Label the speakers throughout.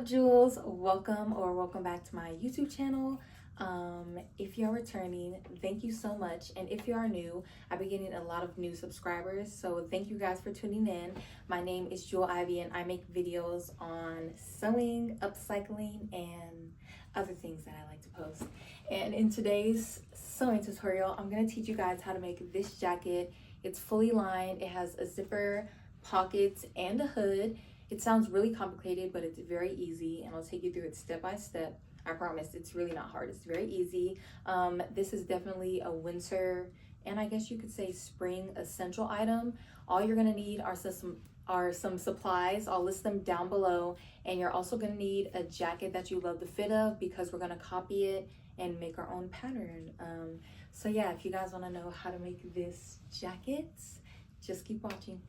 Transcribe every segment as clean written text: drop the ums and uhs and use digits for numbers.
Speaker 1: up, jewels? Welcome back to my YouTube channel. If you're returning, thank you so much, and if you are new, I've been getting a lot of new subscribers, so thank you guys for tuning in. My name is D.I.Y, and I make videos on sewing, upcycling, and other things that I like to post. And in today's sewing tutorial, I'm going to teach you guys how to make this jacket. It's fully lined, it has a zipper, pockets, and a hood. It sounds really complicated, but it's very easy, and I'll take you through it step by step. I promise it's really not hard. It's very easy. This is definitely a winter, and I guess you could say spring essential item. All you're gonna need are some supplies. I'll list them down below, and you're also gonna need a jacket that you love the fit of, because we're gonna copy it and make our own pattern. So yeah, if you guys want to know how to make this jacket, just keep watching.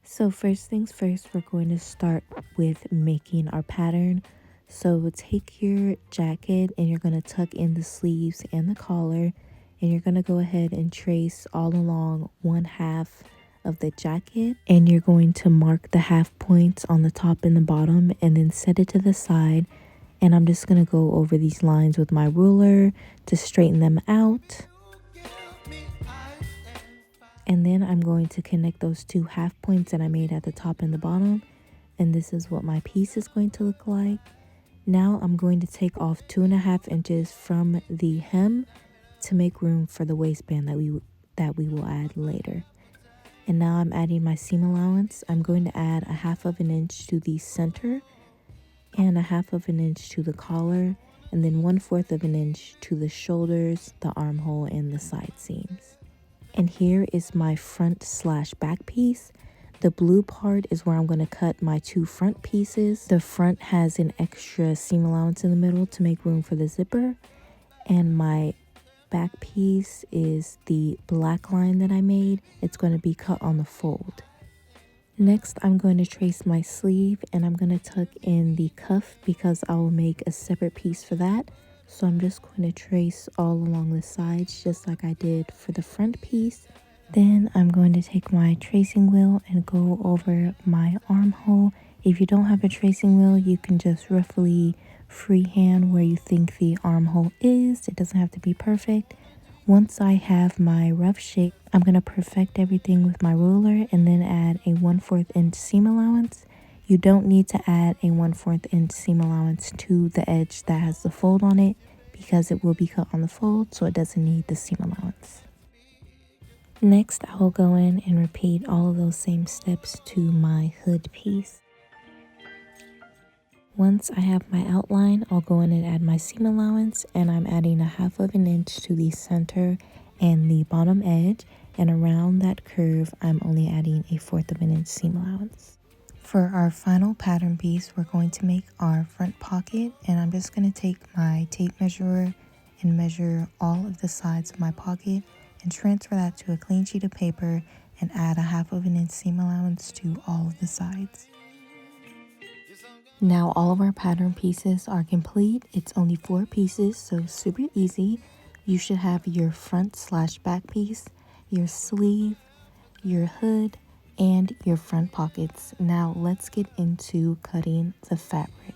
Speaker 2: So first things first, we're going to start with making our pattern. So take your jacket and you're going to tuck in the sleeves and the collar, and you're going to go ahead and trace all along one half of the jacket, and you're going to mark the half points on the top and the bottom and then set it to the side. And I'm just going to go over these lines with my ruler to straighten them out. And then I'm going to connect those two half points that I made at the top and the bottom. And this is what my piece is going to look like. Now I'm going to take off 2.5 inches from the hem to make room for the waistband that we will add later. And now I'm adding my seam allowance. I'm going to add 1/2 inch to the center and 1/2 inch to the collar, and then 1/4 inch to the shoulders, the armhole, and the side seams. And here is my front/back piece. The blue part is where I'm going to cut my two front pieces. The front has an extra seam allowance in the middle to make room for the zipper. And my back piece is the black line that I made. It's going to be cut on the fold. Next, I'm going to trace my sleeve, and I'm going to tuck in the cuff because I will make a separate piece for that. So I'm just going to trace all along the sides just like I did for the front piece. Then I'm going to take my tracing wheel and go over my armhole. If you don't have a tracing wheel, you can just roughly freehand where you think the armhole is. It doesn't have to be perfect. Once I have my rough shape, I'm going to perfect everything with my ruler and then add a 1/4 inch seam allowance. You don't need to add a 1/4 inch seam allowance to the edge that has the fold on it, because it will be cut on the fold, so it doesn't need the seam allowance. Next, I will go in and repeat all of those same steps to my hood piece. Once I have my outline, I'll go in and add my seam allowance, and I'm adding 1/2 inch to the center and the bottom edge, and around that curve, I'm only adding a 1/4 inch seam allowance. For our final pattern piece, we're going to make our front pocket, and I'm just going to take my tape measurer and measure all of the sides of my pocket and transfer that to a clean sheet of paper and add 1/2 inch seam allowance to all of the sides. Now all of our pattern pieces are complete. It's only 4 pieces, so super easy. You should have your front/back piece, your sleeve, your hood, and your front pockets. Now let's get into cutting the fabric.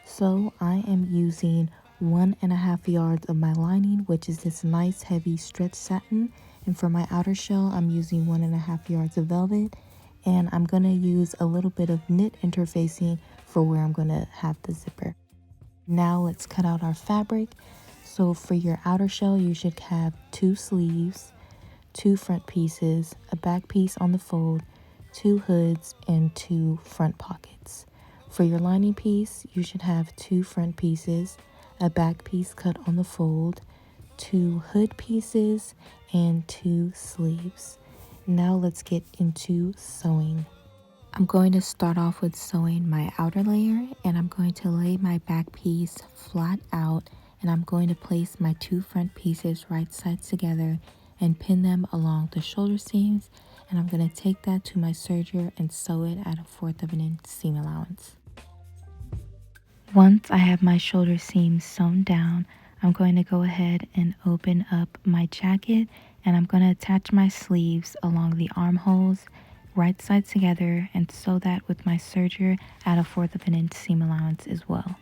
Speaker 2: So I am using 1.5 yards of my lining, which is this nice heavy stretch satin, and for my outer shell I'm using 1.5 yards of velvet, and I'm going to use a little bit of knit interfacing for where I'm going to have the zipper. Now let's cut out our fabric. So for your outer shell, you should have 2 sleeves, 2 front pieces, a back piece on the fold, 2 hoods, and 2 front pockets. For your lining piece, you should have 2 front pieces, a back piece cut on the fold, 2 hood pieces, and 2 sleeves. Now let's get into sewing. I'm going to start off with sewing my outer layer, and I'm going to lay my back piece flat out, and I'm going to place my 2 front pieces right sides together and pin them along the shoulder seams, and I'm going to take that to my serger and sew it at a 1/4 inch seam allowance. Once I have my shoulder seams sewn down, I'm going to go ahead and open up my jacket, and I'm going to attach my sleeves along the armholes right sides together and sew that with my serger at a 1/4 of an inch seam allowance as well.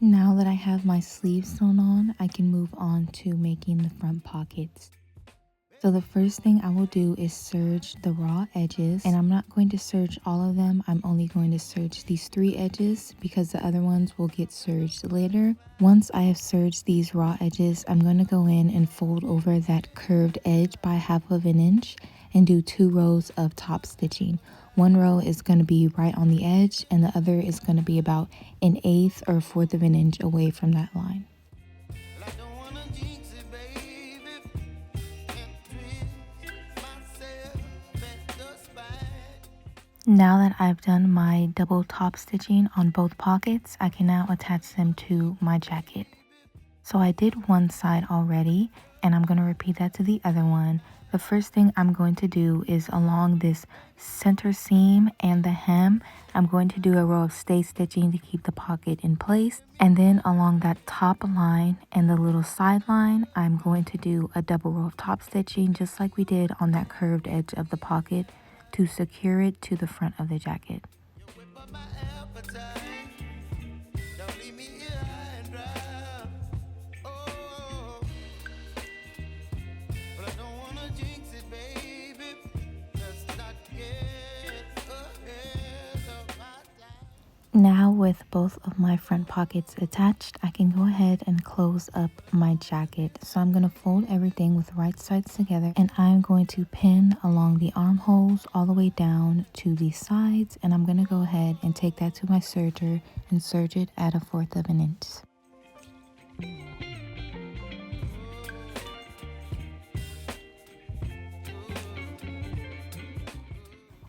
Speaker 2: Now that I have my sleeves sewn on, I can move on to making the front pockets. So the first thing I will do is serge the raw edges, and I'm not going to serge all of them. I'm only going to serge these 3 edges because the other ones will get serged later. Once I have serged these raw edges, I'm going to go in and fold over that curved edge by 1/2 of an inch and do 2 rows of top stitching. One row is going to be right on the edge and the other is going to be about 1/8 or 1/4 of an inch away from that line. Now that I've done my double top stitching on both pockets, I can now attach them to my jacket. So I did one side already, and I'm going to repeat that to the other one. The first thing I'm going to do is along this center seam and the hem, I'm going to do a row of stay stitching to keep the pocket in place. And then along that top line and the little side line, I'm going to do a double row of top stitching just like we did on that curved edge of the pocket to secure it to the front of the jacket. Now with both of my front pockets attached, I can go ahead and close up my jacket. So I'm going to fold everything with right sides together, and I'm going to pin along the armholes all the way down to the sides, and I'm going to go ahead and take that to my serger and serge it at a 1/4 of an inch.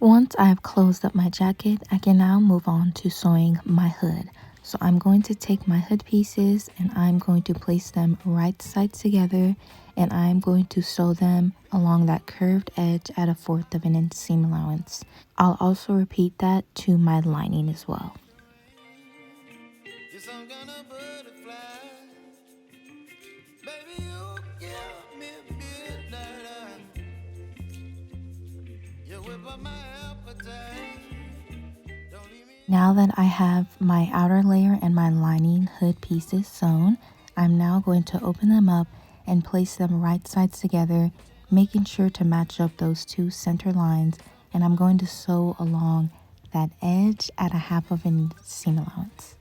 Speaker 2: Once I've closed up my jacket, I can now move on to sewing my hood. So I'm going to take my hood pieces and I'm going to place them right sides together, and I'm going to sew them along that curved edge at a 1/4 of an inch seam allowance. I'll also repeat that to my lining as well. Now that I have my outer layer and my lining hood pieces sewn, I'm now going to open them up and place them right sides together, making sure to match up those 2 center lines, and I'm going to sew along that edge at a 1/2 of an inch seam allowance.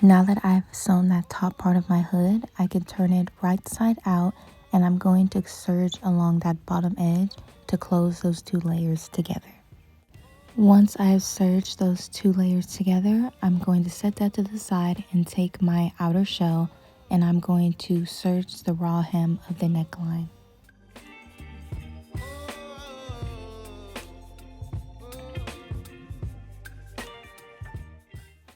Speaker 2: Now that I've sewn that top part of my hood, I can turn it right side out, and I'm going to serge along that bottom edge to close those 2 layers together. Once I have serged those 2 layers together, I'm going to set that to the side and take my outer shell, and I'm going to serge the raw hem of the neckline.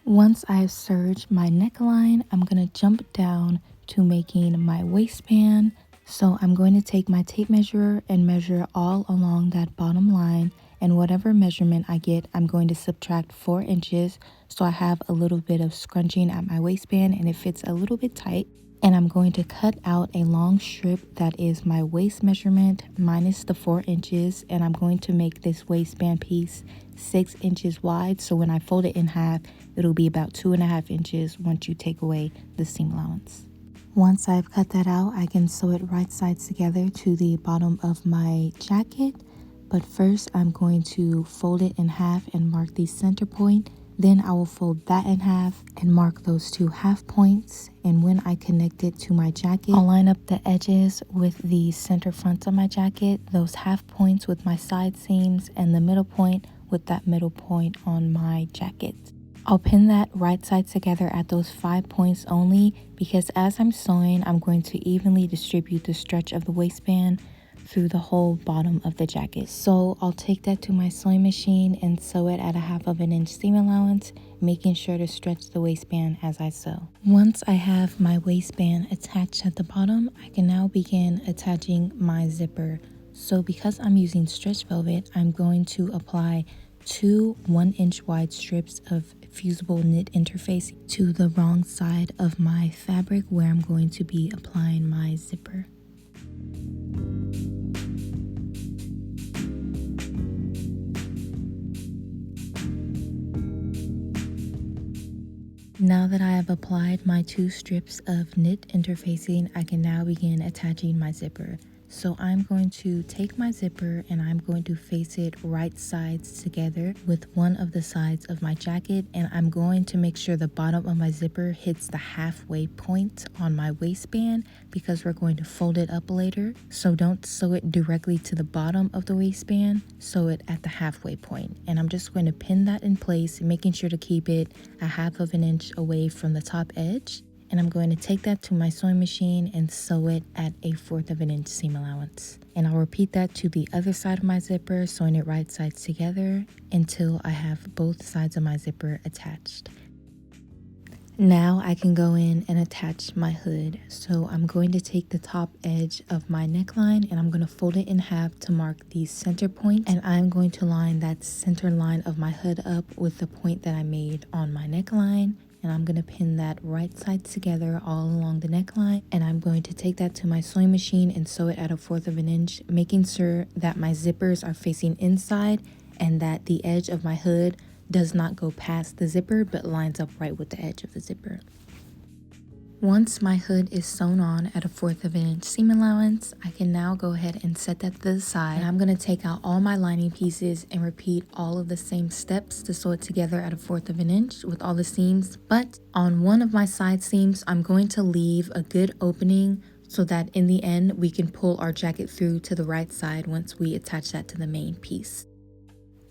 Speaker 2: Once I've serged my neckline, I'm going to jump down to making my waistband. So I'm going to take my tape measure and measure all along that bottom line, and whatever measurement I get, I'm going to subtract 4 inches so I have a little bit of scrunching at my waistband and it fits a little bit tight. And I'm going to cut out a long strip that is my waist measurement minus the 4 inches, and I'm going to make this waistband piece 6 inches wide, so when I fold it in half, it'll be about 2.5 inches once you take away the seam allowance. Once I've cut that out, I can sew it right sides together to the bottom of my jacket. But first, I'm going to fold it in half and mark the center point. Then I will fold that in half and mark those 2 half points. And when I connect it to my jacket, I'll line up the edges with the center fronts of my jacket, those half points with my side seams, and the middle point with that middle point on my jacket. I'll pin that right side together at those 5 points only, because as I'm sewing, I'm going to evenly distribute the stretch of the waistband through the whole bottom of the jacket. So I'll take that to my sewing machine and sew it at a 1/2 of an inch seam allowance, making sure to stretch the waistband as I sew. Once I have my waistband attached at the bottom, I can now begin attaching my zipper. So because I'm using stretch velvet, I'm going to apply 2 1-inch wide strips of fusible knit interface to the wrong side of my fabric where I'm going to be applying my zipper. Now that I have applied my 2 strips of knit interfacing, I can now begin attaching my zipper. So I'm going to take my zipper and I'm going to face it right sides together with one of the sides of my jacket, and I'm going to make sure the bottom of my zipper hits the halfway point on my waistband because we're going to fold it up later. So don't sew it directly to the bottom of the waistband, sew it at the halfway point. And I'm just going to pin that in place, making sure to keep it a 1/2 inch away from the top edge. And I'm going to take that to my sewing machine and sew it at a 1/4 inch seam allowance. And I'll repeat that to the other side of my zipper, sewing it right sides together until I have both sides of my zipper attached. Now I can go in and attach my hood. So I'm going to take the top edge of my neckline and I'm going to fold it in half to mark the center point, and I'm going to line that center line of my hood up with the point that I made on my neckline. And I'm going to pin that right side together all along the neckline, and I'm going to take that to my sewing machine and sew it at a 1/4 inch, making sure that my zippers are facing inside and that the edge of my hood does not go past the zipper but lines up right with the edge of the zipper. Once my hood is sewn on at a 1/4 inch seam allowance, I can now go ahead and set that to the side. And I'm going to take out all my lining pieces and repeat all of the same steps to sew it together at a 1/4 inch with all the seams. But on one of my side seams, I'm going to leave a good opening so that in the end we can pull our jacket through to the right side once we attach that to the main piece.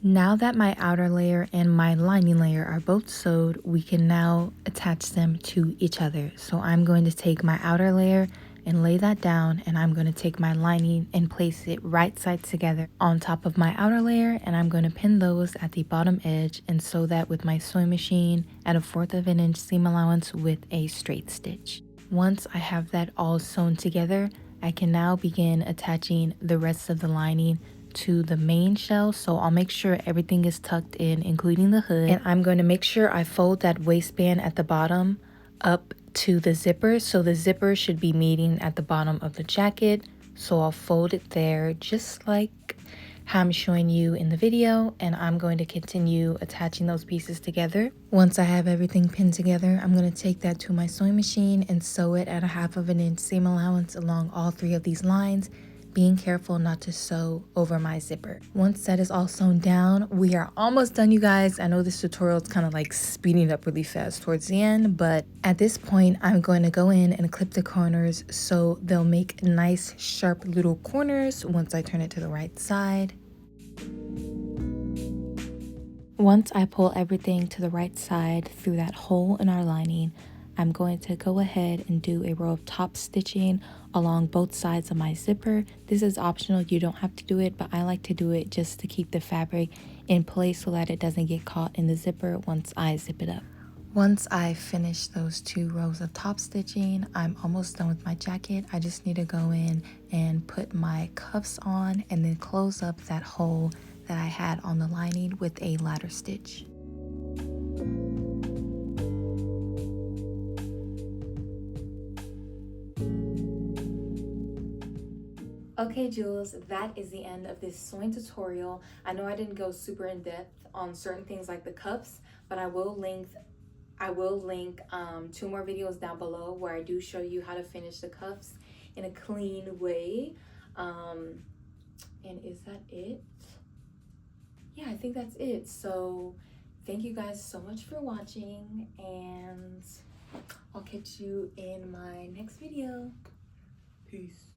Speaker 2: Now that my outer layer and my lining layer are both sewed, we can now attach them to each other. So I'm going to take my outer layer and lay that down, and I'm going to take my lining and place it right sides together on top of my outer layer, and I'm going to pin those at the bottom edge and sew that with my sewing machine at a 1/4 inch seam allowance with a straight stitch. Once I have that all sewn together, I can now begin attaching the rest of the lining to the main shell. So I'll make sure everything is tucked in, including the hood, and I'm going to make sure I fold that waistband at the bottom up to the zipper, so the zipper should be meeting at the bottom of the jacket. So I'll fold it there just like how I'm showing you in the video, and I'm going to continue attaching those pieces together. Once I have everything pinned together, I'm going to take that to my sewing machine and sew it at a 1/2 inch seam allowance along all 3 of these lines, being careful not to sew over my zipper. Once that is all sewn down, we are almost done, you guys. I know this tutorial is kind of like speeding up really fast towards the end, but at this point I'm going to go in and clip the corners so they'll make nice sharp little corners once I turn it to the right side. Once I pull everything to the right side through that hole in our lining, I'm going to go ahead and do a row of top stitching along both sides of my zipper. This is optional, you don't have to do it, but I like to do it just to keep the fabric in place so that it doesn't get caught in the zipper once I zip it up. Once I finish those 2 rows of top stitching, I'm almost done with my jacket. I just need to go in and put my cuffs on and then close up that hole that I had on the lining with a ladder stitch.
Speaker 1: Okay, Jewels, that is the end of this sewing tutorial. I know I didn't go super in depth on certain things like the cuffs, but I will link 2 more videos down below where I do show you how to finish the cuffs in a clean way. And is that it? Yeah, I think that's it. So thank you guys so much for watching, and I'll catch you in my next video. Peace.